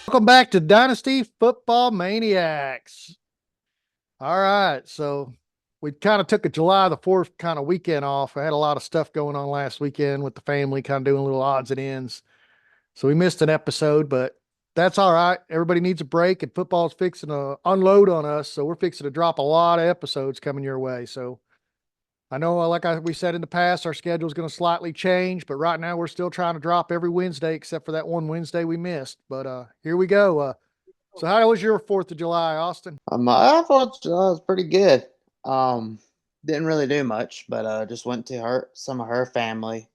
Welcome back to Dynasty Football Maniacs. All right, so we kind of took a July the 4th kind of weekend off. I had a lot of stuff going on last weekend with the family, kind of doing little odds and ends. So we missed an episode, but that's all right. Everybody needs a break, and football's fixing to unload on us. So we're fixing to drop a lot of episodes coming your way. So I know, we said in the past, our schedule is going to slightly change, but right now we're still trying to drop every Wednesday except for that one Wednesday we missed. But here we go. So how was your 4th of July, Austin? I thought it was pretty good. Um, didn't really do much, but just went to some of her family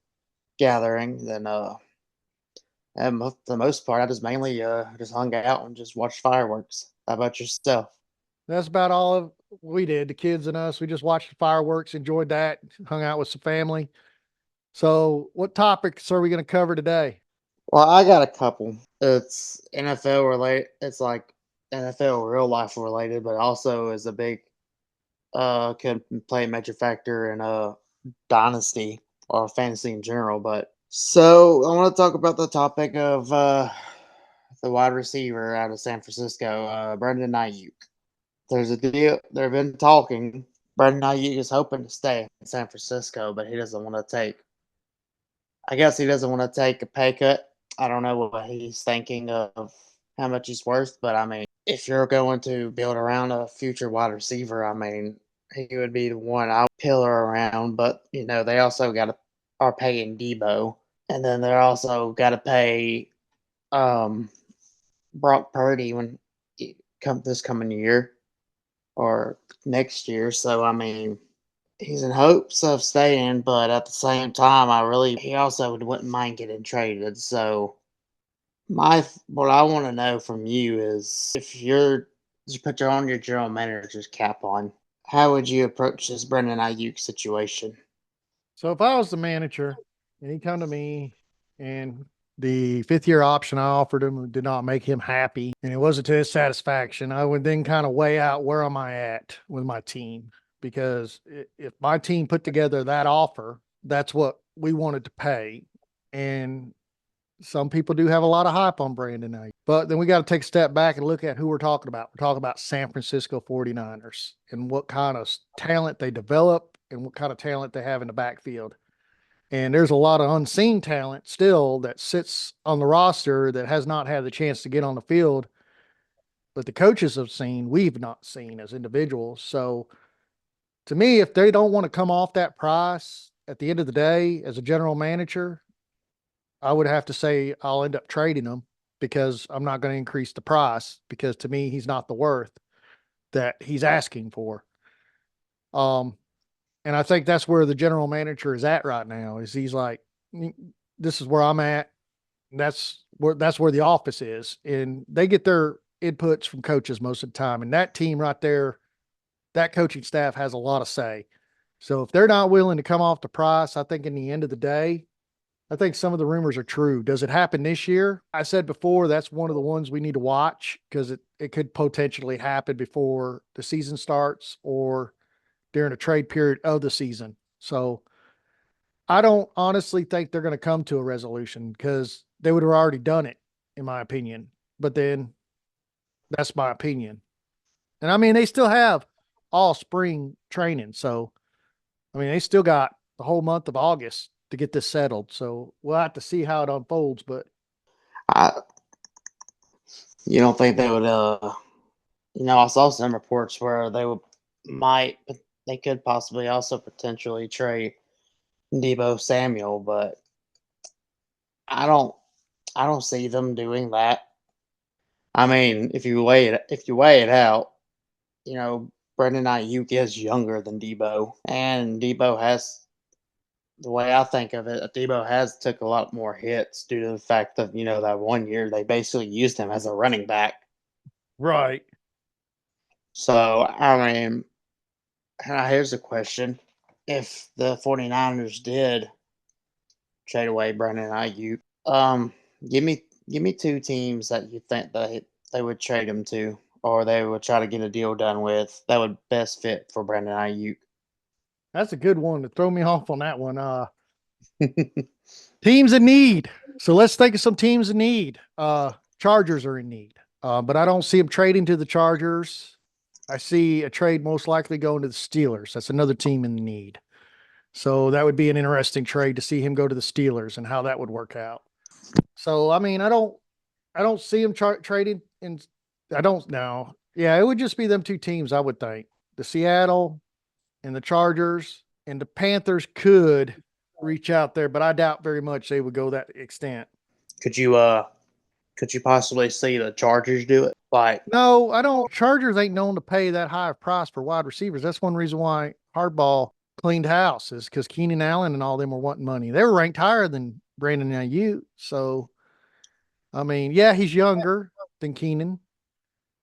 gathering. Then, and for the most part, I just mainly just hung out and just watched fireworks. How about yourself? That's about all of we did. The kids and us, we just watched the fireworks, enjoyed that, hung out with some family. So what topics are we going to cover today? Well, I got a couple. It's NFL related. It's like NFL real life related, but also is a big can play a major factor in dynasty or fantasy in general. But so I want to talk about the topic of the wide receiver out of San Francisco, Brendan Ayuk. There's a deal. They've been talking. Brendan Ayuk is hoping to stay in San Francisco, but he doesn't want to take. I guess he doesn't want to take a pay cut. I don't know what he's thinking of how much he's worth, but I mean, if you're going to build around a future wide receiver, I mean, he would be the one I would pillar around. But they also are paying Debo, and then they're also got to pay um, Brock Purdy when come this coming year or next year. So I mean, he's in hopes of staying, but at the same time, he also wouldn't mind getting traded. So what I want to know from you is if you put your general manager's cap on, how would you approach this Brendan Ayuk situation? So if I was the manager and he come to me and the 5th year option I offered him did not make him happy and it wasn't to his satisfaction, I would then kind of weigh out where am I at with my team. Because if my team put together that offer, that's what we wanted to pay. And some people do have a lot of hype on Brandon Ayuk. But then we got to take a step back and look at who we're talking about. We're talking about San Francisco 49ers and what kind of talent they develop and what kind of talent they have in the backfield. And there's a lot of unseen talent still that sits on the roster that has not had the chance to get on the field, but the coaches have seen, we've not seen as individuals. So to me, if they don't want to come off that price at the end of the day as a general manager, I would have to say I'll end up trading him because I'm not going to increase the price because to me, he's not the worth that he's asking for. Um, and I think that's where the general manager is at right now is he's like, this is where I'm at. That's where the office is. And they get their inputs from coaches most of the time. And that team right there, that coaching staff has a lot of say. So if they're not willing to come off the price, I think in the end of the day, I think some of the rumors are true. Does it happen this year? I said before that's one of the ones we need to watch because it could potentially happen before the season starts or during a trade period of the season. So I don't honestly think they're going to come to a resolution because they would have already done it, in my opinion. But then that's my opinion. And I mean, they still have all spring training. So, I mean, they still got the whole month of August to get this settled. So we'll have to see how it unfolds. But I, you don't think they would? I saw some reports where might they could possibly also potentially trade Debo Samuel, but I don't I don't see them doing that. I mean, if you weigh it out, Brendan Ayuk is younger than Debo, and Debo has the way I think of it, Debo has took a lot more hits due to the fact that that one year they basically used him as a running back. right. So I mean, here's a question: if the 49ers did trade away Brendan Ayuk, um, give me two teams that you think they would trade him to, or they would try to get a deal done with that would best fit for Brendan Ayuk. That's a good one to throw me off on that one. Teams in need. So let's think of some teams in need. Chargers are in need, but I don't see him trading to the Chargers. I see a trade most likely going to the Steelers. That's another team in need. So that would be an interesting trade to see him go to the Steelers and how that would work out. So I mean, I don't see him trading in. I don't know. Yeah, it would just be them two teams. I would think the Seattle and the Chargers and the Panthers could reach out there, but I doubt very much they would go that extent. Could you possibly see the Chargers do it? Like, No, I don't. Chargers ain't known to pay that high of price for wide receivers. That's one reason why Hardball cleaned house is because Keenan Allen and all them were wanting money. They were ranked higher than Brandon Ayuk. So, I mean, yeah, he's younger than Keenan,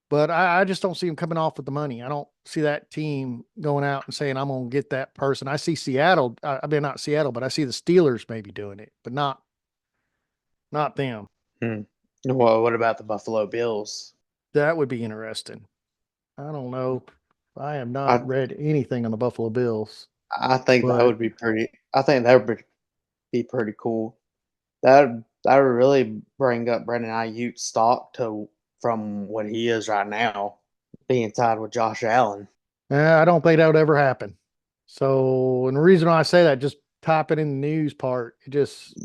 but I just don't see him coming off with the money. I don't see that team going out and saying, I'm going to get that person. I see Seattle. I mean, not Seattle, but I see the Steelers maybe doing it, but not them. well, what about the Buffalo Bills? That would be interesting. I don't know. I have not I read anything on the Buffalo Bills, I think that but would be pretty. I think that would be pretty cool. That would really bring up Brandon Ayuk's stock to from what he is right now, being tied with Josh Allen. I don't think that would ever happen. So, and the reason why I say that, just type it in the news part, it just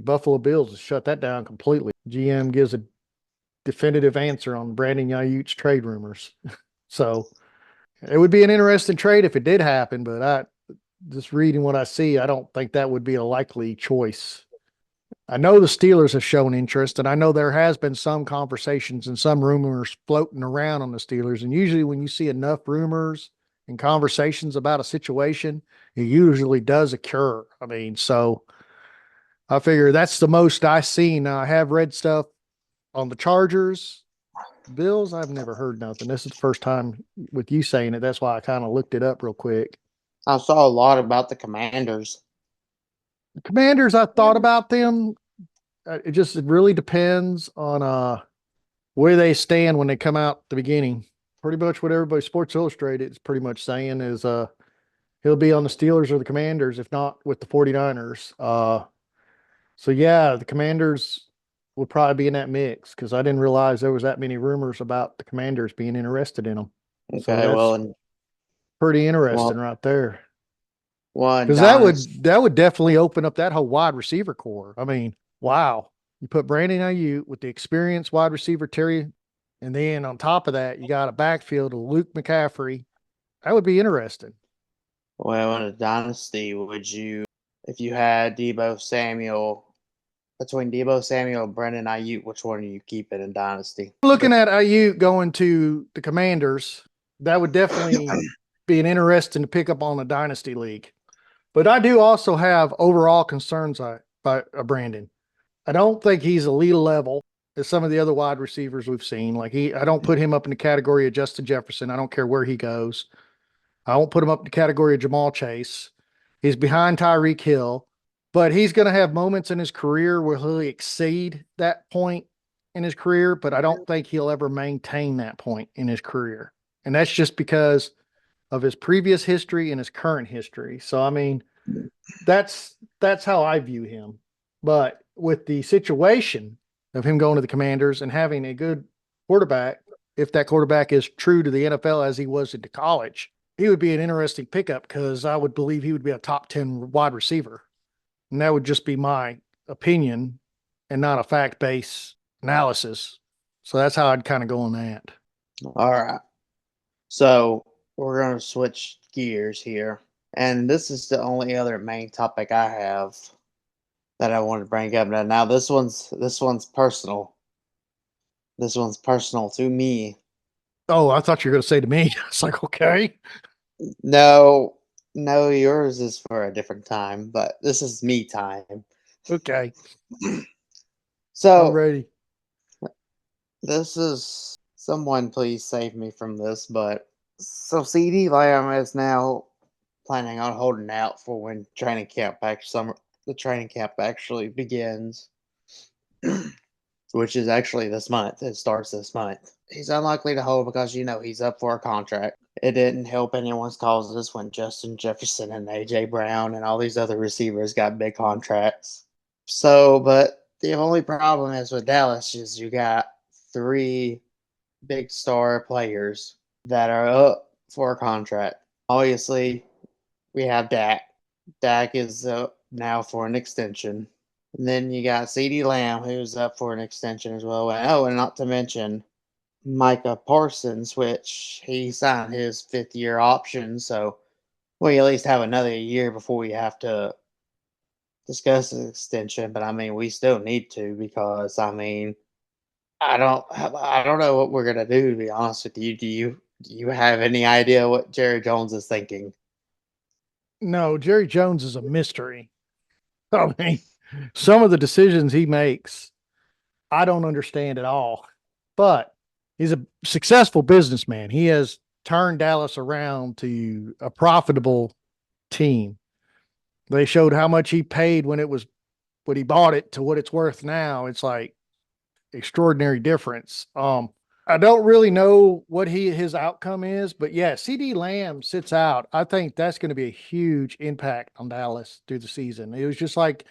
Buffalo Bills just shut that down completely. GM gives a definitive answer on Brandon Ayuk's trade rumors. So it would be an interesting trade if it did happen, but I just reading what I see, I don't think that would be a likely choice. I know the Steelers have shown interest, and I know there has been some conversations and some rumors floating around on the Steelers. And usually, when you see enough rumors and conversations about a situation, it usually does occur. I mean, so I figure that's the most I've seen. Now, I have read stuff on the Chargers, Bills. I've never heard nothing. This is the first time with you saying it. That's why I kind of looked it up real quick. I saw a lot about the Commanders. The Commanders, I thought about them. It really depends on where they stand when they come out at the beginning. Pretty much what everybody Sports Illustrated is pretty much saying is he'll be on the Steelers or the Commanders, if not with the 49ers. So yeah, the Commanders will probably be in that mix because I didn't realize there was that many rumors about the Commanders being interested in them. So Okay, that's pretty interesting well, right there. one Because Dynasty. that would definitely open up that whole wide receiver core. I mean, wow. You put Brandon Ayuk with the experienced wide receiver Terry, and then on top of that, you got a backfield of Luke McCaffrey. That would be interesting. Well, in a dynasty, would you, if you had Debo Samuel, between Debo Samuel and Brandon Ayuk, which one are you keeping in dynasty? Looking at Ayuk going to the Commanders, that would definitely be an interesting to pick up on the dynasty league. But I do also have overall concerns about Brandon. I don't think he's elite level as some of the other wide receivers we've seen. I don't put him up in the category of Justin Jefferson. I don't care where he goes. I won't put him up in the category of Jamal Chase. He's behind Tyreek Hill, but he's going to have moments in his career where he'll exceed that point in his career, but I don't think he'll ever maintain that point in his career. And that's just because of his previous history and his current history. So, I mean, that's how I view him. But with the situation of him going to the Commanders and having a good quarterback, if that quarterback is true to the NFL as he was into college, he would be an interesting pickup because I would believe he would be a top 10 wide receiver. And that would just be my opinion and not a fact based analysis. So that's how I'd kind of go on that. All right. So we're going to switch gears here. And this is the only other main topic I have that I want to bring up. Now this one's personal. This one's personal to me. Oh, I thought you were going to say to me. It's like, okay. No, no, yours is for a different time, but this is me time. Okay. I'm So ready. this is someone please save me from this, but so CD Lamb is now planning on holding out for when the training camp actually begins, which is actually this month. It starts this month. He's unlikely to hold because he's up for a contract. It didn't help anyone's causes when Justin Jefferson and AJ Brown and all these other receivers got big contracts. So, but The only problem is with Dallas is you got three big star players that are up for a contract. Obviously, we have Dak. Dak is up now for an extension. And then you got CeeDee Lamb, who's up for an extension as well. Oh, and not to mention Micah Parsons, which he signed his 5th-year option. So we at least have another year before we have to discuss an extension. But I mean, we still need to because I mean, I don't know what we're gonna do. To be honest with you, do you have any idea what Jerry Jones is thinking? No, Jerry Jones is a mystery. I mean, some of the decisions he makes, I don't understand at all. But he's a successful businessman. He has turned Dallas around to a profitable team. They showed how much he paid when he bought it to what it's worth now. It's like extraordinary difference. I don't really know what his outcome is, but yeah, CD Lamb sits out. I think that's going to be a huge impact on Dallas through the season. It was just like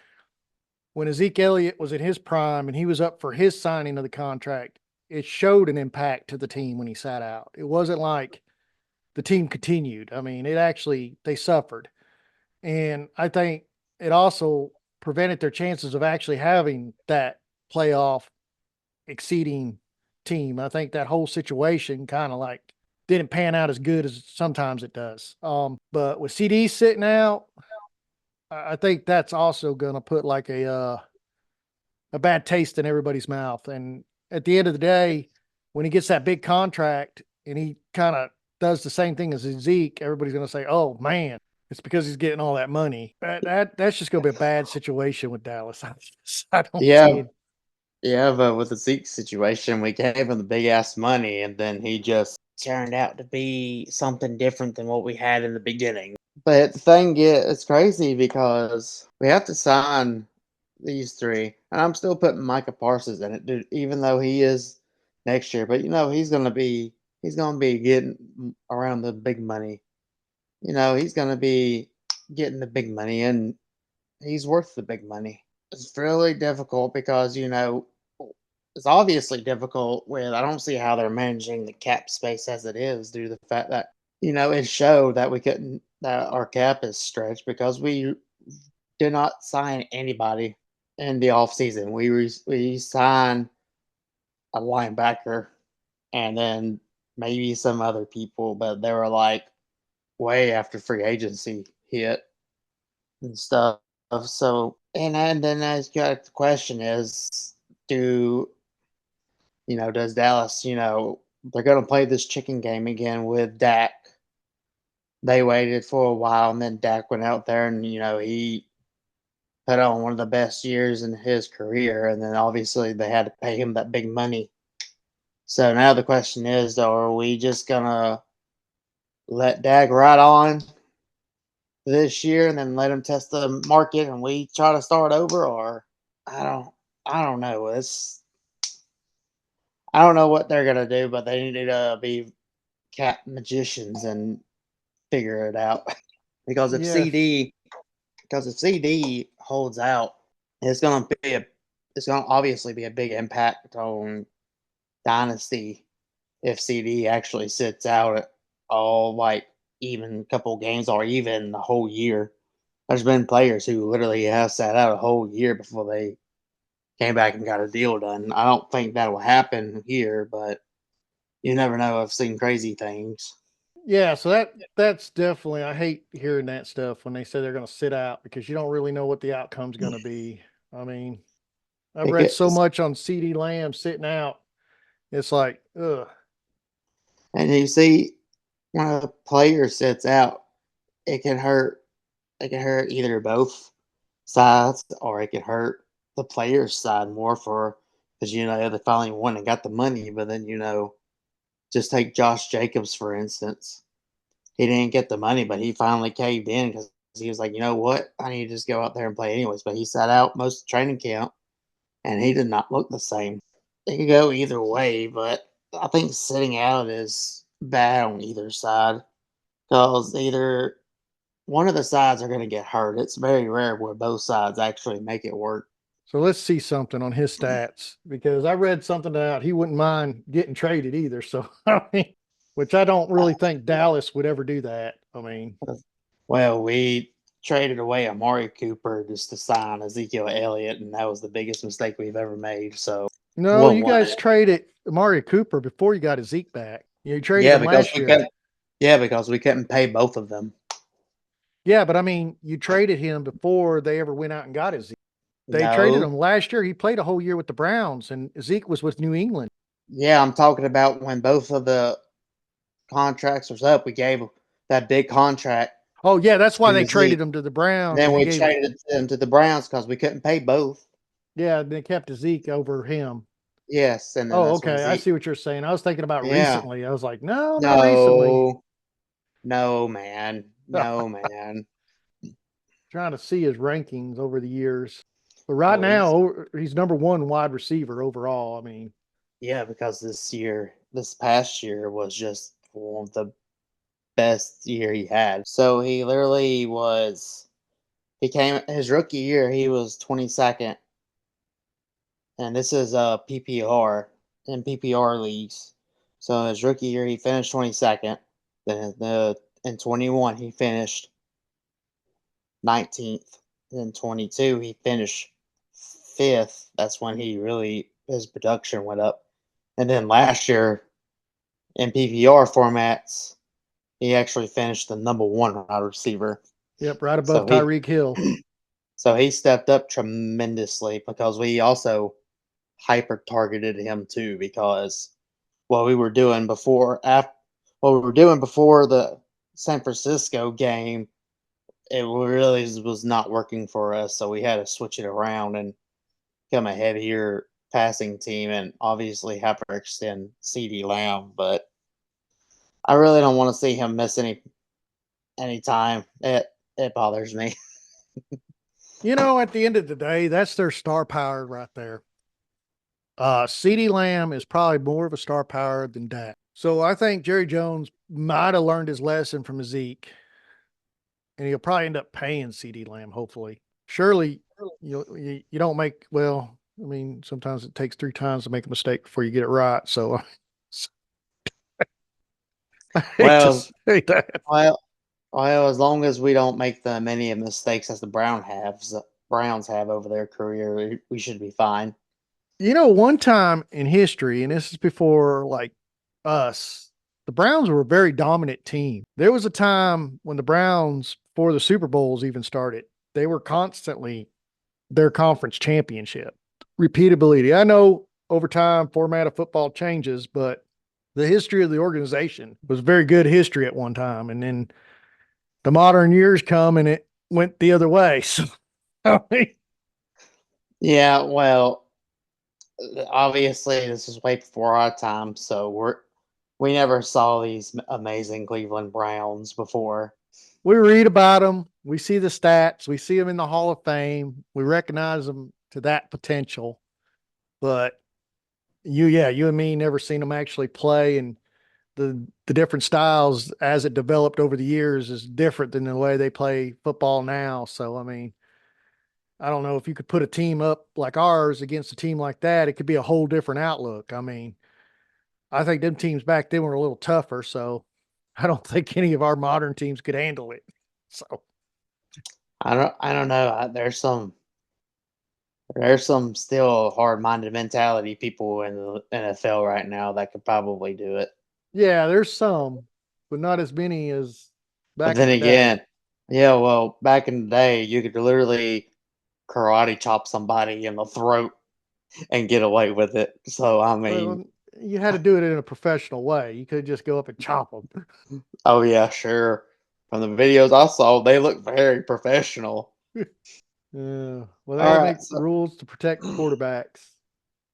when Zeke Elliott was in his prime and he was up for his signing of the contract. It showed an impact to the team when he sat out. It wasn't like the team continued. I mean, they suffered. And I think it also prevented their chances of actually having that playoff exceeding team. I think that whole situation kind of like didn't pan out as good as sometimes it does. But with CD sitting out, I think that's also going to put like a bad taste in everybody's mouth. And at the end of the day, when he gets that big contract and he kind of does the same thing as Zeke, everybody's going to say, "Oh man, it's because he's getting all that money." That's just going to be a bad situation with Dallas. I don't see Yeah, it. yeah, but with the Zeke situation, we gave him the big ass money, and then he just turned out to be something different than what we had in the beginning. But the thing is, it's crazy because we have to sign these three, and I'm still putting Micah Parsons in it, dude. Even though he is next year, but he's gonna be getting around the big money. He's gonna be getting the big money, and he's worth the big money. It's really difficult because it's obviously difficult with I don't see how they're managing the cap space as it is due to the fact that it showed that we couldn't that our cap is stretched because we did not sign anybody in the offseason. We signed a linebacker and then maybe some other people, but they were like way after free agency hit and stuff. So and then as got the question is, do does Dallas, they're gonna play this chicken game again with Dak. They waited for a while and then Dak went out there and he put on one of the best years in his career and then obviously they had to pay him that big money. So now the question is though, are we just gonna let Dak ride on this year and then let him test the market and we try to start over, or I don't I don't know. I don't know what they're gonna do, but they need to be cat magicians and figure it out. because if Yes. CD because if CD holds out, it's gonna be a it's gonna obviously be a big impact on Dynasty if CD actually sits out at all like even couple games or even the whole year. There's been players who literally have sat out a whole year before they came back and got a deal done. I don't think that will happen here, but you never know. I've seen crazy things. Yeah, so that's definitely I hate hearing that stuff when they say they're going to sit out because you don't really know what the outcome's going to be. I mean, I've It read so gets, much on CD Lamb sitting out. It's like, ugh. and you see when a player sits out, it can hurt. It can hurt either both sides, or it can hurt the player's side more for because they finally won and got the money, but then just take Josh Jacobs for instance. He didn't get the money, but he finally caved in because he was like, you know what, I need to just go out there and play anyways. But he sat out most of training camp, and he did not look the same. It could go either way, but I think sitting out is bad on either side because either one of the sides are going to get hurt. It's very rare where both sides actually make it work. So let's see something on his stats because I read something out he wouldn't mind getting traded either. So I mean, which I don't really think Dallas would ever do that. I mean, Well, we traded away Amari Cooper just to sign Ezekiel Elliott, and that was the biggest mistake we've ever made. So no, we'll you want guys it. traded Amari Cooper before you got his Zeke back. You traded Yeah, him because last we year. couldn't. Yeah, because we couldn't pay both of them. Yeah, but I mean, you traded him before they ever went out and got his Zeke. They traded No. him last year. He played a whole year with the Browns, and Zeke was with New England. Yeah, I'm talking about when both of the contracts was up. We gave that big contract Oh yeah, that's why they to traded Zeke. him to the Browns, Then and they we gave traded him to the Browns because we couldn't pay both. they kept Zeke over him. Yes, and then Oh, that's when okay. I Zeke. see what you're saying. I was thinking about Yeah. recently. I was like, no, not recently. No. No, man. No, man. Trying to see his rankings over the years. But right Well, now, he's number one wide receiver overall. I mean, yeah, because this past year was just one of the best year he had. So he literally he came his rookie year, he was 22nd, and this is PPR in PPR leagues. So his rookie year, he finished 22nd. Then in 21, he finished 19th. In 22, he finished fifth. That's when his production went up. And then last year in PPR formats, he actually finished the number one wide receiver. yep, right above So he Tyreek Hill. so he stepped up tremendously because we also hyper targeted him too because what we were doing what we were doing before the San Francisco game, it really was not working for us. So we had to switch it around and become a heavier passing team and obviously hyperextend CD Lamb. But I really don't want to see him miss any time. It bothers me. At the end of the day, that's their star power right there. CeeDee Lamb is probably more of a star power than Dak. So I think Jerry Jones might have learned his lesson from Zeke, and he'll probably end up paying CeeDee Lamb, hopefully. Surely you don't make, well, I mean, sometimes it takes 3 times to make a mistake before you get it right. So I hate to well, say that. well, well, as long as we don't make the many mistakes as the Browns have over their career, we should be fine. One time in history, and this is before like us, the Browns were a very dominant team. There was a time when the Browns, before the Super Bowls even started, they were constantly their conference championship. Repeatability. I know over time, format of football changes, but the history of the organization was very good history at one time. And then the modern years come and it went the other way. So, I mean, Yeah, well, obviously this is way before our time, so we never saw these amazing Cleveland Browns before. we read about them, we see the stats, we see them in the Hall of Fame, we recognize them to that potential. But you and me never seen them actually play, and the different styles as it developed over the years is different than the way they play football now. So I mean, I don't know if you could put a team up like ours against a team like that, it could be a whole different outlook. I mean, I think them teams back then were a little tougher, so I don't think any of our modern teams could handle it. So I don't know. There's some still hard-minded mentality people in the NFL right now that could probably do it. yeah, there's some, but not as many as But back in then the day. again, yeah, well, back in the day, you could literally karate chop somebody in the throat and get away with it. So I mean, Well, you had to do it in a professional way. You could just go up and chop them. oh yeah, sure. From the videos I saw, they look very professional. Yeah. Well, they All make right, so rules to protect the quarterbacks.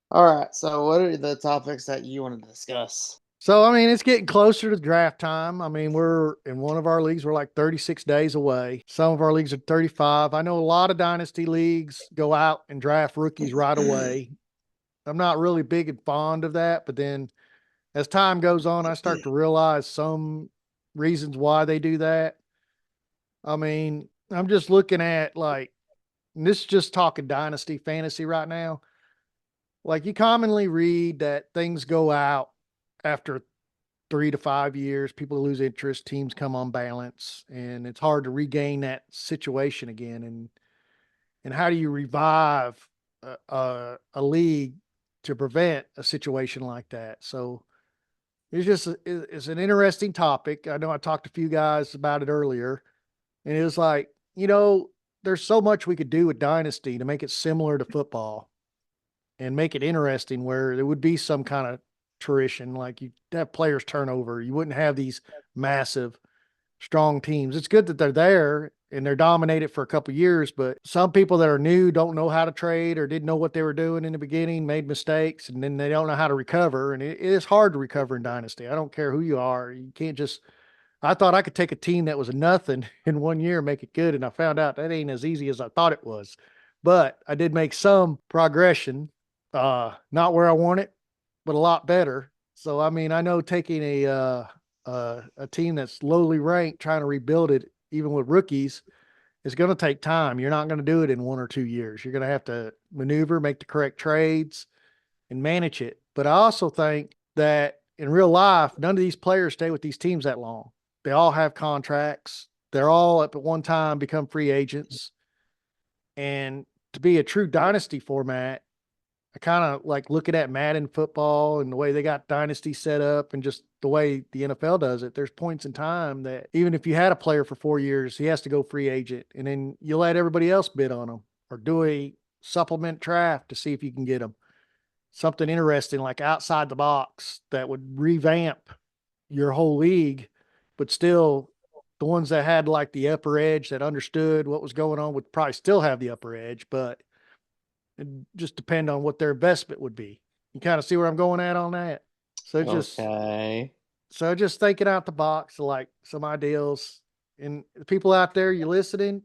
what are the topics that you want to discuss? So, I mean, it's getting closer to draft time. I mean, we're in one of our leagues, we're like 36 days away. Some of our leagues are 35. I know a lot of dynasty leagues go out and draft rookies right away. I'm not really big and fond of that, but then as time goes on, I start to realize some reasons why they do that. I mean, I'm just looking at like and this is just talking Dynasty Fantasy right now. Like you commonly read that things go out after 3 to 5 years, people lose interest, teams come on balance, and it's hard to regain that situation again. And how do you revive a league to prevent a situation like that? So it's an interesting topic. I know I talked to a few guys about it earlier, and it was like, there's so much we could do with Dynasty to make it similar to football and make it interesting where there would be some kind of tradition, like you have players turnover. You wouldn't have these massive, strong teams. It's good that they're there and they're dominated for a couple years, but some people that are new don't know how to trade or didn't know what they were doing in the beginning, made mistakes, and then they don't know how to recover. And it is hard to recover in Dynasty. I don't care who you are. You can't just I thought I could take a team that was nothing in 1 year and make it good, and I found out that ain't as easy as I thought it was. But I did make some progression, not where I want it, but a lot better. So I mean, I know taking a team that's lowly ranked, trying to rebuild it, even with rookies, is going to take time. You're not going to do it in 1 or 2 years. You're going to have to maneuver, make the correct trades, and manage it. But I also think that in real life, none of these players stay with these teams that long. They all have contracts. They're all at one time become free agents. And to be a true dynasty format, I kind of like looking at Madden football and the way they got dynasty set up and just the way the NFL does it. There's points in time that even if you had a player for 4 years, he has to go free agent. And then you let everybody else bid on him or do a supplement draft to see if you can get him. Something interesting like outside the box that would revamp your whole league, but still the ones that had like the upper edge that understood what was going on would probably still have the upper edge, but it just depend on what their investment would be. You kind of see where I'm going at on that. So just Okay. so just thinking out the box, like some ideals, and the people out there, you listening,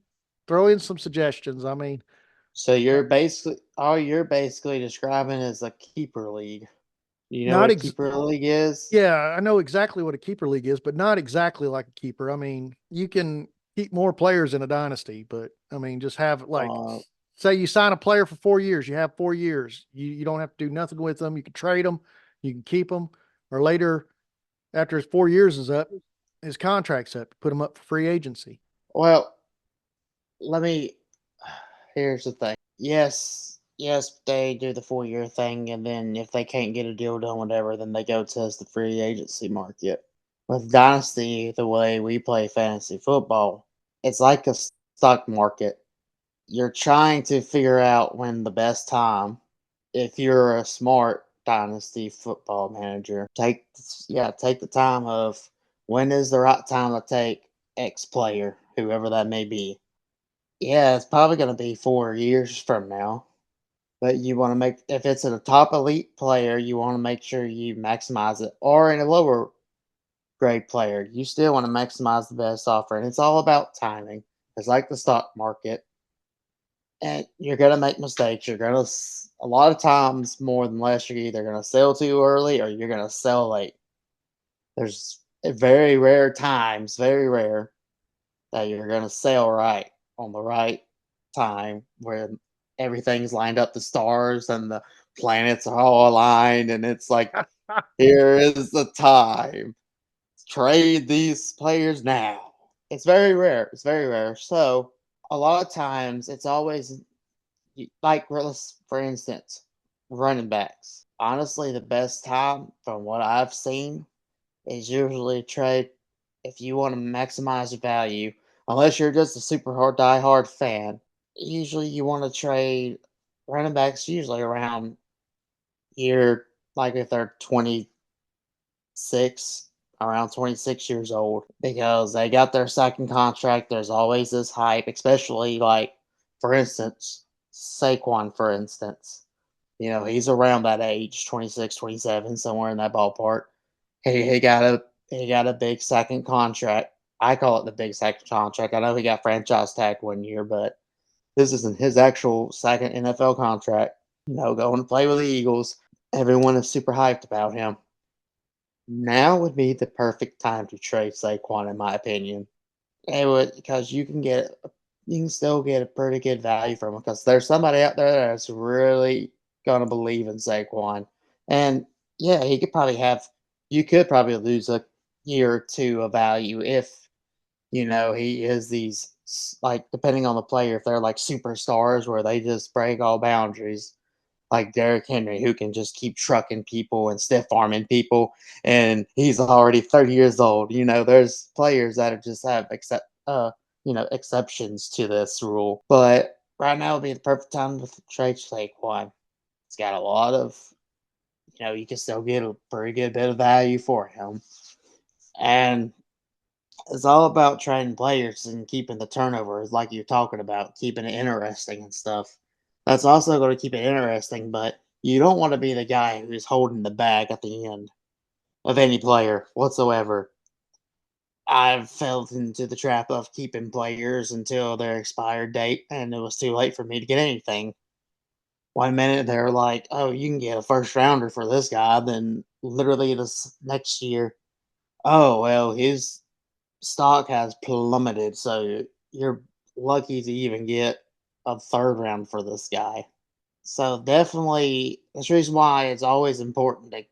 throw in some suggestions. I mean, So you're basically describing as a keeper league. You know what not a ex- keeper league is? yeah, I know exactly what a keeper league is, but not exactly like a keeper. I mean, you can keep more players in a dynasty, but I mean, just have like Uh, say you sign a player for 4 years, you have 4 years. You don't have to do nothing with them. You can trade them, you can keep them, or later after his 4 years is up, his contract's up, put him up for free agency. well, let me. Here's the thing. Yes, they do the 4 year thing, and then if they can't get a deal done, whatever, then they go test the free agency market. With Dynasty, the way we play fantasy football, it's like a stock market. You're trying to figure out when the best time. If you're a smart Dynasty football manager, take the time of when is the right time to take X player, whoever that may be. Yeah, it's probably going to be 4 years from now. But you want to make, if it's a top elite player, you want to make sure you maximize it. Or in a lower grade player, you still want to maximize the best offer. And it's all about timing. It's like the stock market. And you're going to make mistakes. A lot of times, more than less, you're either going to sell too early or you're going to sell late. There's very rare times, very rare, that you're going to sell right on the right time where everything's lined up, the stars and the planets are all aligned, and it's like, here is the time. Trade these players now. It's very rare. It's very rare. So, a lot of times, it's always like, for instance, running backs. Honestly, the best time from what I've seen is usually trade if you want to maximize your value, unless you're just a super hard die-hard fan. Usually, you want to trade running backs usually around year, like if they're 26, around 26 years old, because they got their second contract. There's always this hype, especially like, for instance, Saquon, for instance. He's around that age, 26, 27, somewhere in that ballpark. He got a big second contract. I call it the big second contract. I know he got franchise tag 1 year, but this isn't his actual second NFL contract. Going to play with the Eagles. Everyone is super hyped about him. Now would be the perfect time to trade Saquon, in my opinion. It would, because you can get you can still get a pretty good value from him because there's somebody out there that's really gonna believe in Saquon. And yeah, he could probably have you could probably lose a year or two of value if he is like depending on the player, if they're like superstars where they just break all boundaries, like Derrick Henry, who can just keep trucking people and stiff arming people, and he's already 30 years old. There's players that are just have exceptions to this rule. But right now would be the perfect time to trade Saquon. It's got a lot of, you can still get a pretty good bit of value for him. And it's all about trading players and keeping the turnovers, like you're talking about, keeping it interesting and stuff. That's also going to keep it interesting, but you don't want to be the guy who's holding the bag at the end of any player whatsoever. I've fell into the trap of keeping players until their expired date, and it was too late for me to get anything. One minute they're like, "Oh, you can get a first rounder for this guy," then literally this next year, "Oh, well, his stock has plummeted, so you're lucky to even get a third round for this guy." So definitely, that's the reason why it's always important to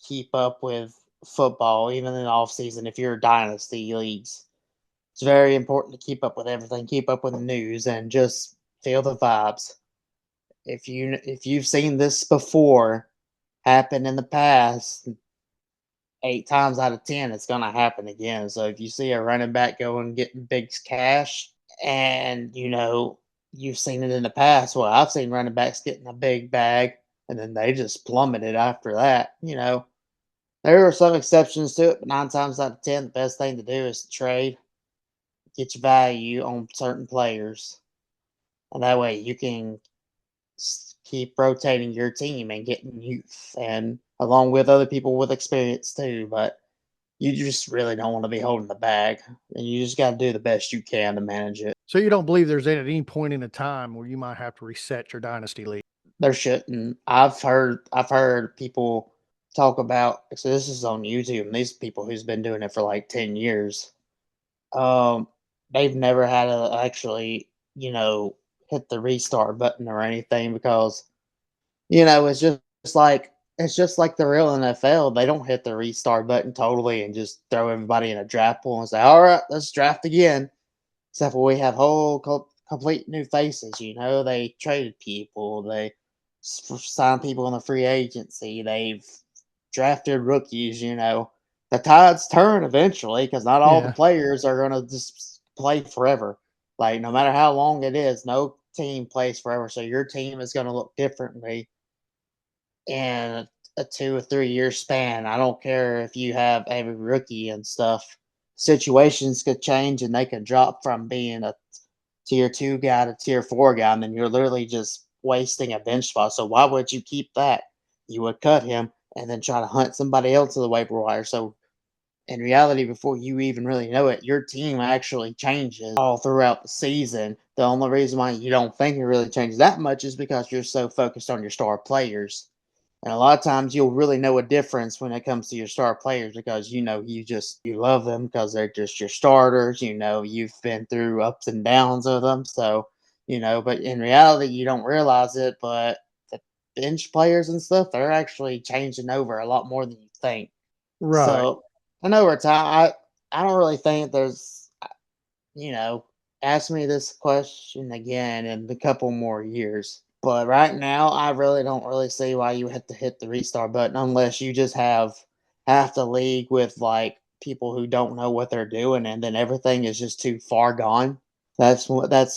keep up with football, even in the off season. If you're dynasty leagues, it's very important to keep up with everything, keep up with the news, and just feel the vibes. If you've seen this before happen in the past, 8 times out of 10, it's going to happen again. So if you see a running back going getting big cash, and you've seen it in the past, well, I've seen running backs getting a big bag, and then they just plummeted after that. There are some exceptions to it, but 9 times out of 10, the best thing to do is to trade, get your value on certain players, and that way you can keep rotating your team and getting youth, and along with other people with experience too. But you just really don't want to be holding the bag, and you just got to do the best you can to manage it. So you don't believe there's at any point in a time where you might have to reset your dynasty league? There shouldn't. I've heard people talk about. So this is on YouTube, and these people who's been doing it for like 10 years. Um, they've never had to actually, hit the restart button or anything because it's just like the real NFL. They don't hit the restart button totally and just throw everybody in a draft pool and say, "All right, let's draft again." Except for we have whole complete new faces. They traded people, they signed people in the free agency, they've drafted rookies. The tides turn eventually because not all the Yeah. players are going to just play forever. Like, no matter how long it is, no team plays forever. So your team is going to look differently in a 2 or 3 year span. I don't care if you have a rookie and stuff. Situations could change and they could drop from being a tier 2 guy to tier 4 guy, and then you're literally just wasting a bench spot. So why would you keep that? You would cut him and then try to hunt somebody else to the waiver wire. So in reality, before you even really know it, your team actually changes all throughout the season. The only reason why you don't think it really changes that much is because you're so focused on your star players. And a lot of times you'll really know a difference when it comes to your star players because you love them because they're just your starters. You've been through ups and downs of them. So, but in reality you don't realize it, but the bench players and stuff, they're actually changing over a lot more than you think. Right. So and over time, I don't really think there's you know, ask me this question again in a couple more years. But right now, I really don't really see why you have to hit the restart button unless you just have half the league with like people who don't know what they're doing, and then everything is just too far gone. That's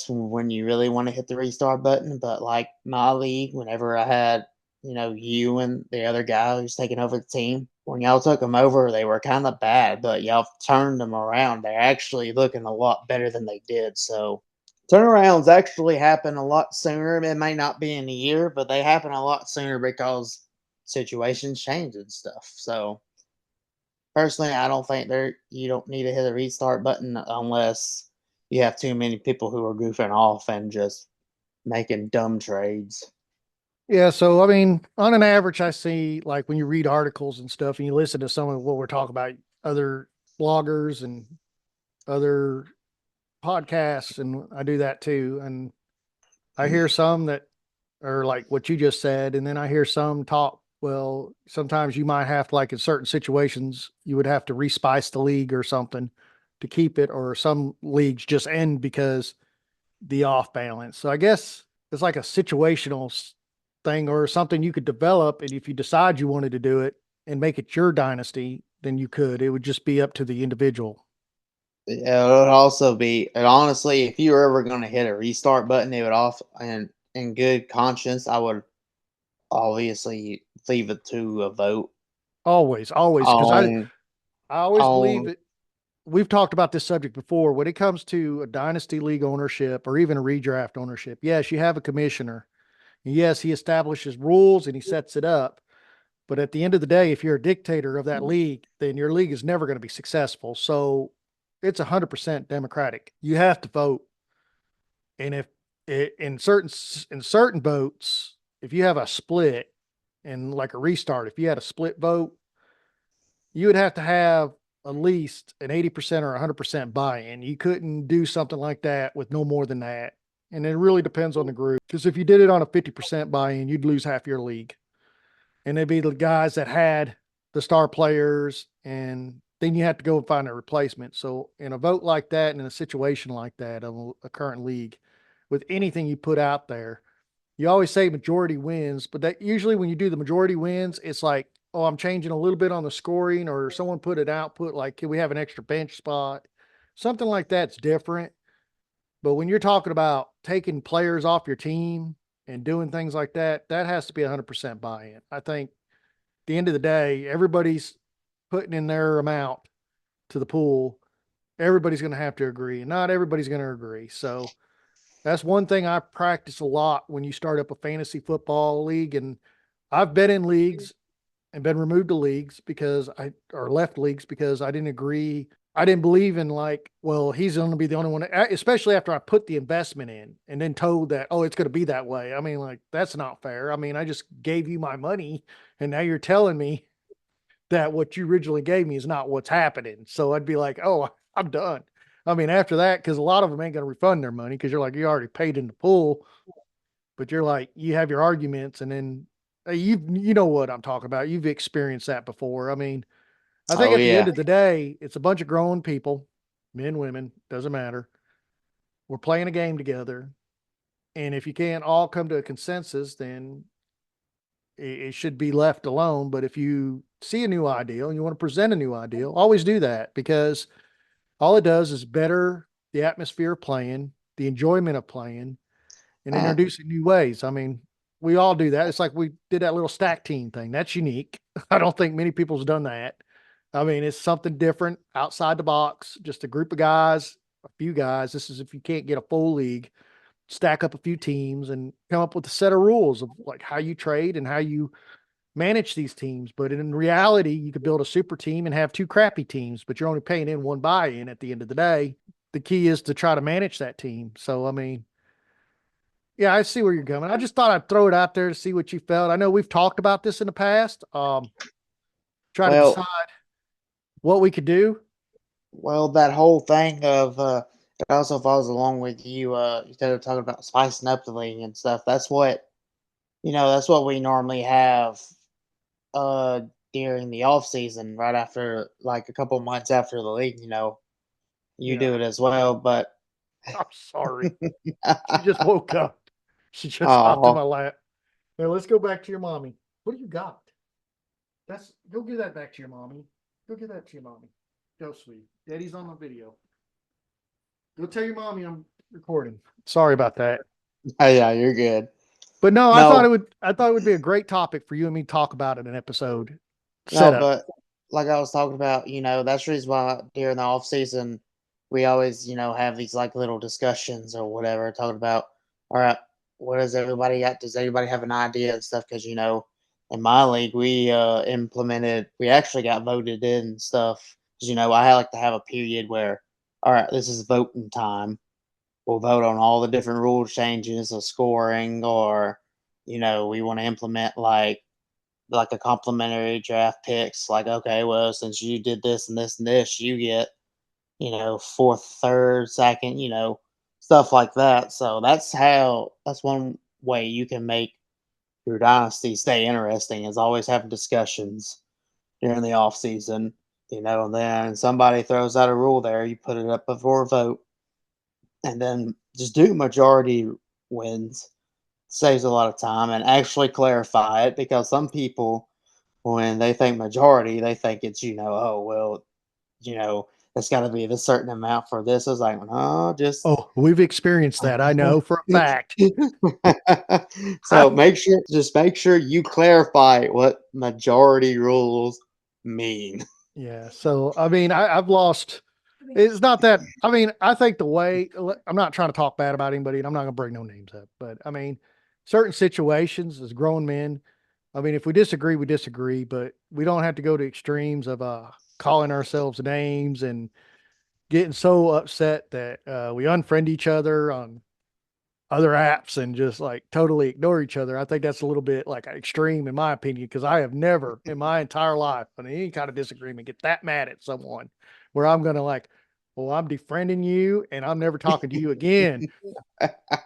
when you really want to hit the restart button. But like my league, whenever I had you and the other guy who's taking over the team, when y'all took them over, they were kind of bad, but y'all turned them around. They're actually looking a lot better than they did. So turnarounds actually happen a lot sooner. It may not be in a year, but they happen a lot sooner because situations change and stuff. So personally, I don't think you don't need to hit a restart button unless you have too many people who are goofing off and just making dumb trades. Yeah. So, I mean, on an average, I see like when you read articles and stuff and you listen to some of what we're talking about, other bloggers and other podcasts and I do that too. And I hear some that are like what you just said. And then I hear some talk. Well, sometimes you might have to, like in certain situations, you would have to respice the league or something to keep it, or some leagues just end because the off balance. So I guess it's like a situational thing or something you could develop. And if you decide you wanted to do it and make it your dynasty, then you could. It would just be up to the individual. Yeah, it would also be, and honestly, if you were ever going to hit a restart button, it would off and in good conscience, I would obviously leave it to a vote Always, always. Cause on I always believe on. it. We've talked about this subject before. When it comes to a dynasty league ownership or even a redraft ownership, yes, you have a commissioner. Yes, he establishes rules and he sets it up. But at the end of the day, if you're a dictator of that league, then your league is never going to be successful. So it's 100% democratic. You have to vote. And if in certain votes, if you have a split and like a restart, if you had a split vote, you would have to have at least an 80% or 100% buy-in. You couldn't do something like that with no more than that. And it really depends on the group. Because if you did it on a 50% buy-in, you'd lose half your league. And it'd be the guys that had the star players, and then you have to go and find a replacement. So in a vote like that, and in a situation like that of a current league, with anything you put out there, you always say majority wins, but that usually when you do the majority wins, it's like, oh, I'm changing a little bit on the scoring, or someone put an output like, can we have an extra bench spot? Something like that's different. But when you're talking about taking players off your team and doing things like that, that has to be 100% buy-in. I think at the end of the day, everybody's putting in their amount to the pool. Everybody's going to have to agree, and not everybody's going to agree. So that's one thing I practice a lot when you start up a fantasy football league. And I've been in leagues and been removed to leagues because or left leagues because I didn't agree. I didn't believe in, like, well, he's going to be the only one, especially after I put the investment in and then told that, oh, it's going to be that way. I mean, like, that's not fair. I mean, I just gave you my money and now you're telling me that what you originally gave me is not what's happening. So I'd be like, oh, I'm done. I mean, after that, because a lot of them ain't going to refund their money because you're like, you already paid in the pool, but you're like, you have your arguments, and then you know what I'm talking about. You've experienced that before. I mean, I think Oh at the end yeah, of the day, it's a bunch of grown people, men, women, doesn't matter. We're playing a game together. And if you can't all come to a consensus, then it should be left alone. But if you see a new ideal and you want to present a new ideal, always do that, because all it does is better the atmosphere of playing, the enjoyment of playing, and uh, introducing new ways. I mean, we all do that. It's like we did that little stack team thing. That's unique. I don't think many people's done that. I mean, it's something different, outside the box, just a group of guys, a few guys. This is if you can't get a full league, stack up a few teams and come up with a set of rules of like how you trade and how you manage these teams. But in reality, you could build a super team and have two crappy teams, but you're only paying in one buy-in at the end of the day. The key is to try to manage that team. So, I mean, yeah, I see where you're going. I just thought I'd throw it out there to see what you felt. I know we've talked about this in the past. Try to well, decide what we could do. that whole thing of it also falls along with you. You started talking about spicing up the league and stuff. That's what That's what we normally have uh during the off season, right after like a couple months after the league. You Yeah, do it as well, but I'm sorry. She just woke up. She just hopped in my oh, lap. Now let's go back to your mommy. What do you got? Go give that back to your mommy. Go give that to your mommy. Go, sweet. Daddy's on the video. Go tell your mommy I'm recording. Sorry about that. yeah, you're good. But no, No, I thought it would be a great topic for you and me to talk about in an episode. no, Setup. but like I was talking about, that's the reason why during the off season we always, have these like little discussions or whatever, talking about, all right, what does everybody got? Does everybody have an idea and stuff? Because in my league we actually got voted in and stuff. 'Cause, I like to have a period where, all right, this is voting time. We'll vote on all the different rule changes of scoring, or we want to implement like a complimentary draft picks. Like, okay, well, since you did this and this and this, you get fourth, third, second, stuff like that. So that's one way you can make your dynasty stay interesting is always having discussions during the off season, and then somebody throws out a rule there, you put it up before a vote, and then just do majority wins. Saves a lot of time and actually clarify it because some people, when they think majority, they think it's, oh, well, you know, it's got to be this certain amount for this. I was like, no, just. Oh, we've experienced that. I know for a fact. So make sure you clarify what majority rules mean. Yeah. So, I mean, I've lost. It's not that. I mean, I think the way I'm not trying to talk bad about anybody, and I'm not going to bring no names up, but I mean, certain situations as grown men. I mean, if we disagree, we disagree, but we don't have to go to extremes of calling ourselves names and getting so upset that we unfriend each other on other apps and just like totally ignore each other. I think that's a little bit like extreme in my opinion, because I have never in my entire life on any kind of disagreement get that mad at someone where I'm gonna like, well, I'm defriending you and I'm never talking to you again.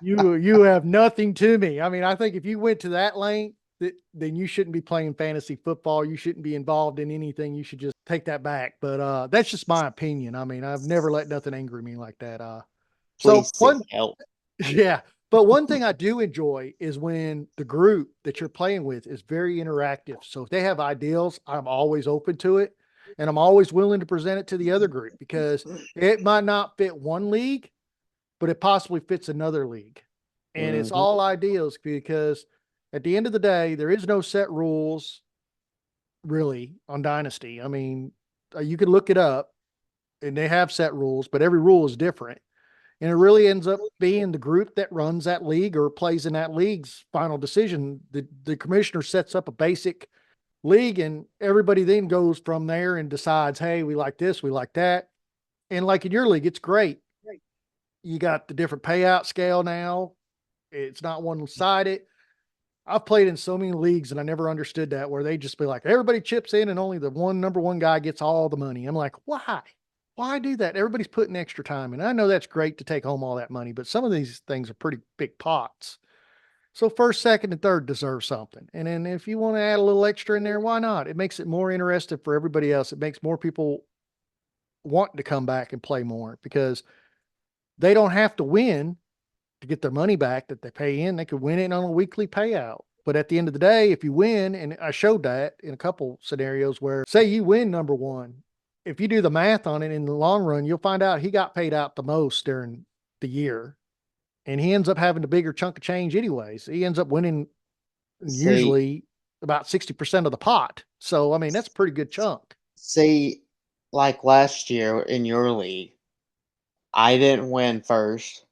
You have nothing to me. I mean, I think if you went to that length, then you shouldn't be playing fantasy football. You shouldn't be involved in anything. You should just take that back. But that's just my opinion. I mean, I've never let nothing anger me like that. So Please seek one help. yeah. But one thing I do enjoy is when the group that you're playing with is very interactive. So if they have ideals, I'm always open to it. And I'm always willing to present it to the other group because it might not fit one league, but it possibly fits another league. And it's Mhm. all ideals because at the end of the day, there is no set rules really on Dynasty. I mean, you can look it up and they have set rules, but every rule is different. And it really ends up being the group that runs that league or plays in that league's final decision. The commissioner sets up a basic league and everybody then goes from there and decides, hey, we like this, we like that. And like in your league, it's great. You got the different payout scale now. It's not one sided. I've played in so many leagues and I never understood that where they just be like, everybody chips in and only the number one guy gets all the money. I'm like, why? Why do that? Everybody's putting extra time. And I know that's great to take home all that money, but some of these things are pretty big pots. So first, second, and third deserve something. And then if you want to add a little extra in there, why not? It makes it more interesting for everybody else. It makes more people want to come back and play more because they don't have to win to get their money back that they pay in. They could win it on a weekly payout. But at the end of the day, if you win, and I showed that in a couple scenarios where say you win number one, if you do the math on it in the long run, you'll find out he got paid out the most during the year. And he ends up having the bigger chunk of change anyways. He ends up winning See, usually about 60% of the pot. So, I mean, that's a pretty good chunk. see, like last year in your league, I didn't win first.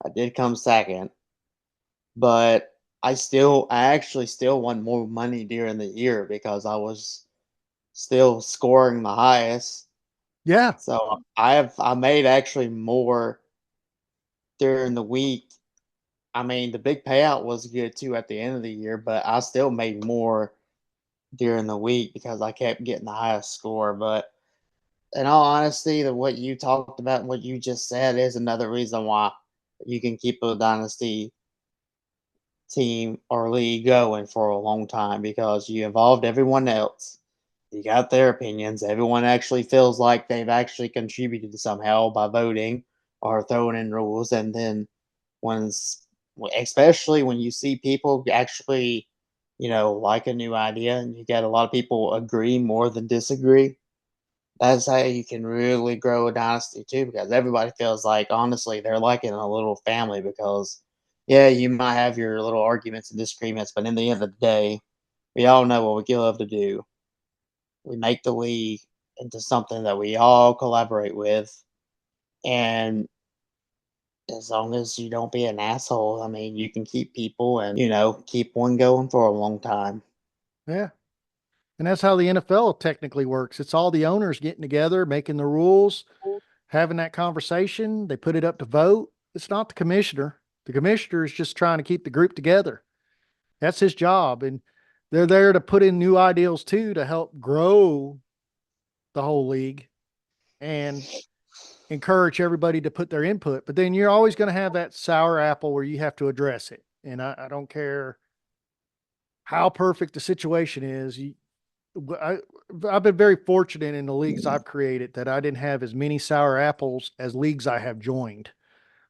I did come second, but I actually still won more money during the year because I was still scoring the highest. Yeah. So I made actually more during the week. I mean, the big payout was good too at the end of the year, but I still made more during the week because I kept getting the highest score. But in all honesty, what you talked about and what you just said is another reason why you can keep a dynasty team or league going for a long time because you involved everyone else. You got their opinions. Everyone actually feels like they've actually contributed somehow by voting or throwing in rules. And then once, especially when you see people actually, like a new idea and you get a lot of people agree more than disagree, that's how you can really grow a dynasty too, because everybody feels like honestly they're like in a little family because yeah, you might have your little arguments and disagreements, but in the end of the day, we all know what we love to do. We make the league into something that we all collaborate with. And as long as you don't be an asshole, I mean, you can keep people and, keep one going for a long time. Yeah. And that's how the NFL technically works. It's all the owners getting together, making the rules, having that conversation. They put it up to vote. It's not the commissioner. The commissioner is just trying to keep the group together. That's his job. And they're there to put in new ideals too to help grow the whole league. And encourage everybody to put their input, but then you're always going to have that sour apple where you have to address it. And I don't care how perfect the situation is. I, I've been very fortunate in the leagues I've created that I didn't have as many sour apples as leagues I have joined.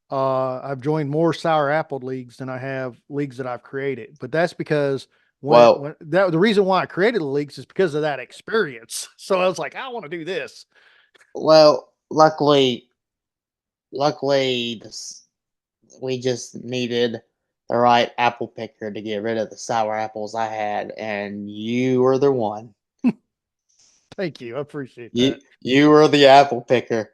I've joined more sour apple leagues than I have leagues that I've created, but that's because Well, the reason why I created the leagues is because of that experience. So I was like, I want to do this. well, luckily, we just needed the right apple picker to get rid of the sour apples I had, and you were the one. Thank you. I appreciate You that. you were the apple picker.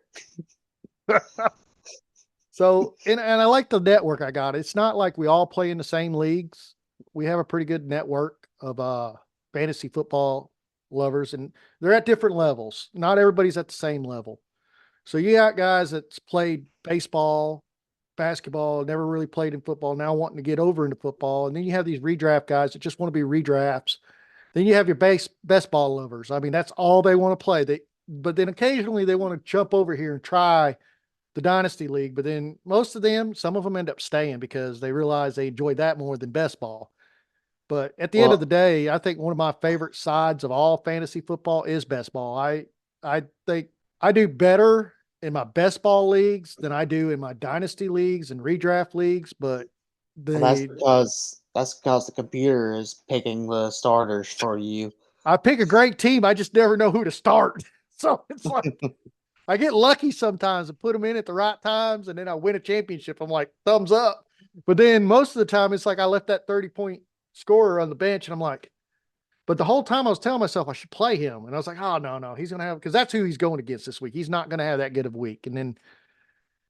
So, and I like the network I got. It's not like we all play in the same leagues. We have a pretty good network of fantasy football lovers, and they're at different levels. Not everybody's at the same level. So you got guys that's played baseball, basketball, never really played in football, now wanting to get over into football. And then you have these redraft guys that just want to be redrafts. Then you have your best ball lovers. I mean, that's all they want to play. But then occasionally they want to jump over here and try the Dynasty League. But then most of them, some of them end up staying because they realize they enjoy that more than best ball. But at the end of the Well, day, I think one of my favorite sides of all fantasy football is best ball. I think I do better in my best ball leagues than I do in my dynasty leagues and redraft leagues. But well, the that's because the computer is picking the starters for you. I pick a great team, I just never know who to start. So it's like I get lucky sometimes and put them in at the right times, and then I win a championship. I'm like, thumbs up. But then most of the time, it's like I left that 30-point scorer on the bench, and I'm like, but the whole time I was telling myself I should play him. And I was like, oh, no, no, he's going to have, because that's who he's going against this week. He's not going to have that good of a week. And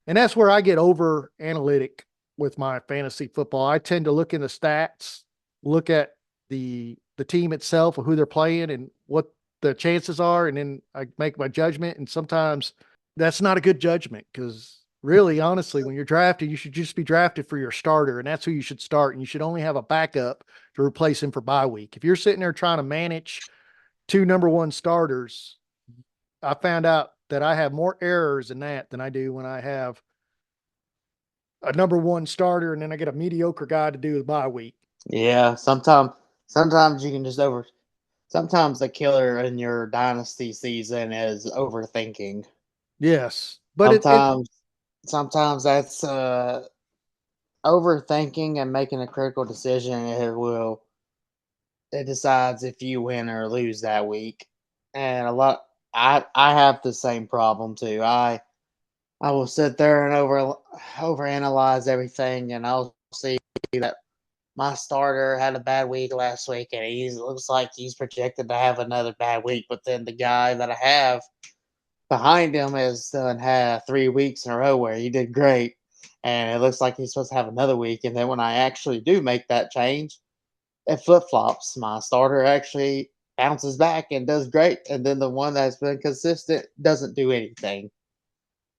that's where I get over analytic with my fantasy football. I tend to look in the stats, look at the team itself, or who they're playing and what the chances are. And then I make my judgment. And sometimes that's not a good judgment because really, honestly, when you're drafted, you should just be drafted for your starter. And that's who you should start. And you should only have a backup to replace him for bye week. If you're sitting there trying to manage two number one starters, I found out that I have more errors in that than I do when I have a number one starter and then I get a mediocre guy to do the bye week. Yeah, sometimes you can just over. Sometimes the killer in your dynasty season is overthinking. Yes. But it Sometimes, sometimes that's overthinking and making a critical decision. It decides if you win or lose that week. And a lot, I have the same problem too. I will sit there and overanalyze everything, and I'll see that my starter had a bad week last week, and he looks like he's projected to have another bad week. But then the guy that I have behind him has done had 3 weeks in a row where he did great, and it looks like he's supposed to have another week. And then when I actually do make that change, it flip flops. My starter actually bounces back and does great, and then the one that's been consistent doesn't do anything.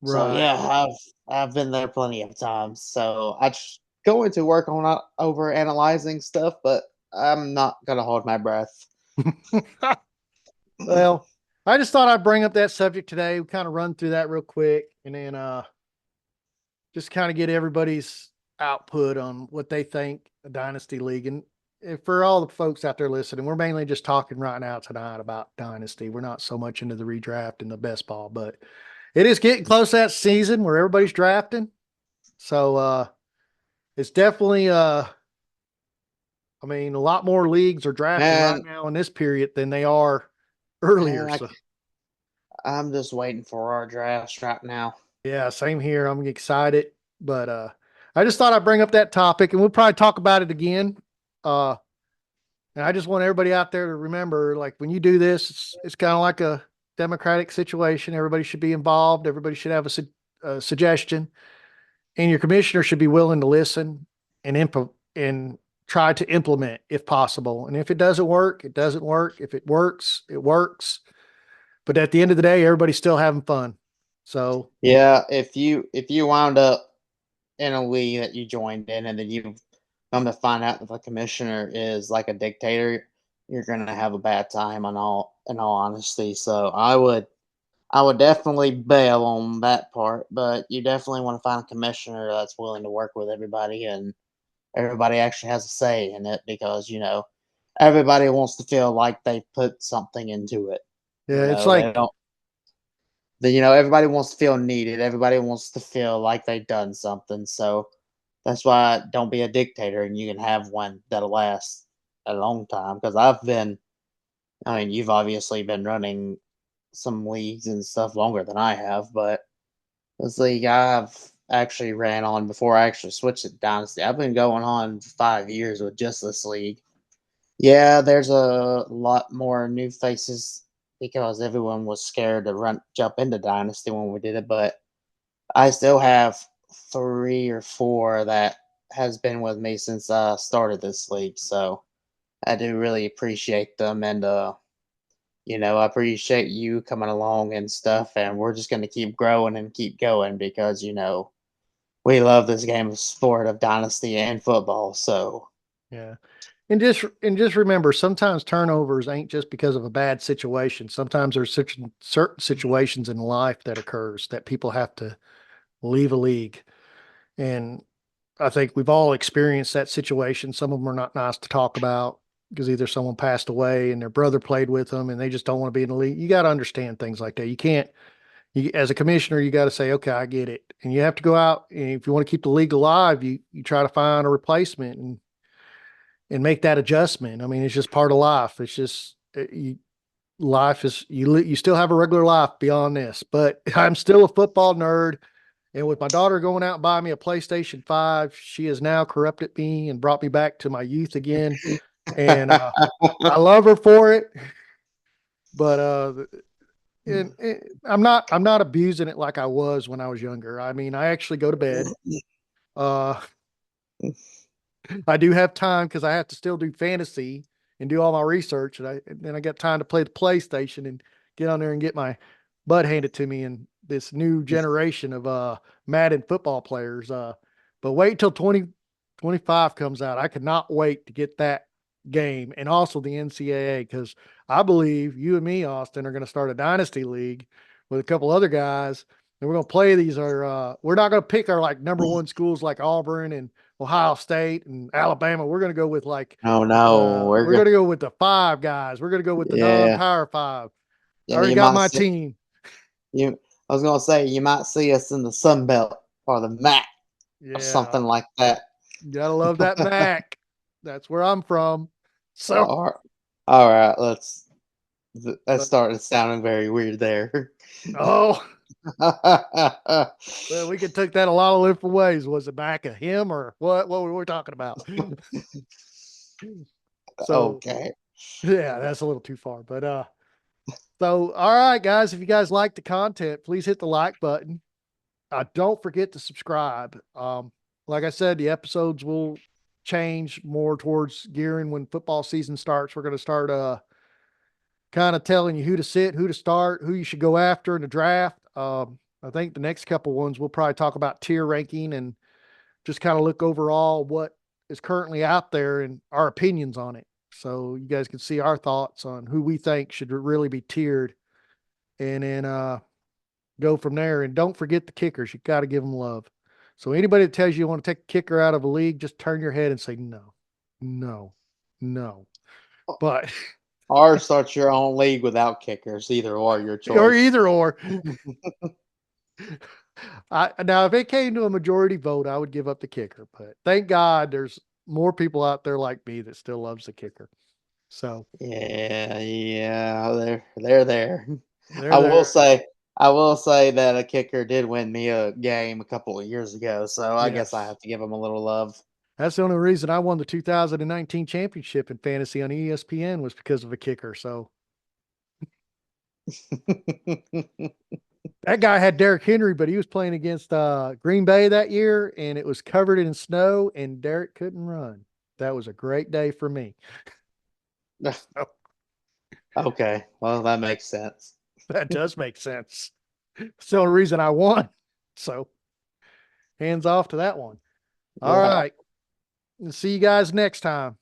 So right. yeah, I've been there plenty of times. So I just going to work on not over analyzing stuff, but I'm not gonna hold my breath. Well, I just thought I'd bring up that subject today. We kind of run through that real quick and then just kind of get everybody's output on what they think a dynasty league. And for all the folks out there listening, we're mainly just talking right now tonight about dynasty. We're not so much into the redraft and the best ball, but it is getting close to that season where everybody's drafting. So it's definitely I mean, a lot more leagues are drafting right Man, now in this period than they are earlier. man, So I'm just waiting for our drafts right now. yeah, same here. I'm excited, but I just thought I'd bring up that topic, and we'll probably talk about it again. Uh, and I just want everybody out there to remember, like when you do this, it's kind of like a democratic situation. Everybody should be involved. Everybody should have a suggestion, and your commissioner should be willing to listen and try to implement if possible. And if it doesn't work, it doesn't work. If it works, it works. But at the end of the day, everybody's still having fun. So Yeah, if you wound up in a league that you joined in, and then you come to find out that the commissioner is like a dictator, you're gonna have a bad time. In all honesty, so I would definitely bail on that part, but you definitely want to find a commissioner that's willing to work with everybody and everybody actually has a say in it because, everybody wants to feel like they put something into it. Yeah, it's They like don't, everybody wants to feel needed. Everybody wants to feel like they've done something. So that's why don't be a dictator and you can have one that'll last a long time. Because you've obviously been running some leagues and stuff longer than I have, but this league I've actually ran on before I actually switched to Dynasty. I've been going on 5 years with just this league. Yeah, there's a lot more new faces because everyone was scared to jump into Dynasty when we did it, but I still have 3 or 4 that has been with me since I started this league. So I do really appreciate them and I appreciate you coming along and stuff, and we're just gonna keep growing and keep going because, we love this game of sport of Dynasty and football, so yeah. And just remember, sometimes turnovers ain't just because of a bad situation. Sometimes there's such certain situations in life that occurs that people have to leave a league. And I think we've all experienced that situation. Some of them are not nice to talk about because either someone passed away and their brother played with them and they just don't want to be in the league. You got to understand things like that. You can't, as a commissioner, you got to say, okay, I get it. And you have to go out and if you want to keep the league alive, you try to find a replacement and make that adjustment. I mean, it's just part of life. It's just, life is, you still have a regular life beyond this, but I'm still a football nerd. And with my daughter going out and buying me a PlayStation 5, she has now corrupted me and brought me back to my youth again. And I love her for it. But I'm not abusing it like I was when I was younger. I mean, I actually go to bed. Uh I do have time because I have to still do fantasy and do all my research, and then I got time to play the PlayStation and get on there and get my butt handed to me in this new generation of Madden football players. But wait till 2025 comes out. I cannot wait to get that game and also the NCAA because I believe you and me, Austin, are going to start a dynasty league with a couple other guys, and we're going to play these. We're not going to pick our like number one schools like Auburn and Ohio State and Alabama. We're going to go with like oh no, we're going to go with the five guys. We're going to go with the yeah, non-power five. I and already you got might my see team. you. I was gonna say you might see us in the Sun Belt or the MAC or Yeah, something like that. you gotta love that Mac. That's where I'm from. So, All all right, that but started sounding very weird there. oh well, we could take that a lot of different ways. Was it back of him or what? What were we talking about? So Okay. yeah, that's a little too far. But so all right, guys, if you guys like the content, please hit the like button. Don't forget to subscribe. Like I said, the episodes will change more towards gearing when football season starts. We're going to start kind of telling you who to sit, who to start, who you should go after in the draft. I think the next couple ones we'll probably talk about tier ranking and just kind of look overall what is currently out there and our opinions on it. So you guys can see our thoughts on who we think should really be tiered, and then go from there. And don't forget the kickers. You got to give them love. So anybody that tells you want to take a kicker out of a league, just turn your head and say no, no, no. But Or start your own league without kickers, either or your or choice. either or. Now if it came to a majority vote, I would give up the kicker. But thank God there's more people out there like me that still loves the kicker. So Yeah, yeah, they're there. they're I will there. say I will say that a kicker did win me a game a couple of years ago, so I guess I Yes. have to give him a little love. That's the only reason I won the 2019 championship in fantasy on ESPN was because of a kicker. So that guy had Derrick Henry, but he was playing against Green Bay that year, and it was covered in snow, and Derrick couldn't run. That was a great day for me. So Okay, well that makes sense. that does make sense. It's the only reason I won. So hands off to that one. All Yeah. right. See you guys next time.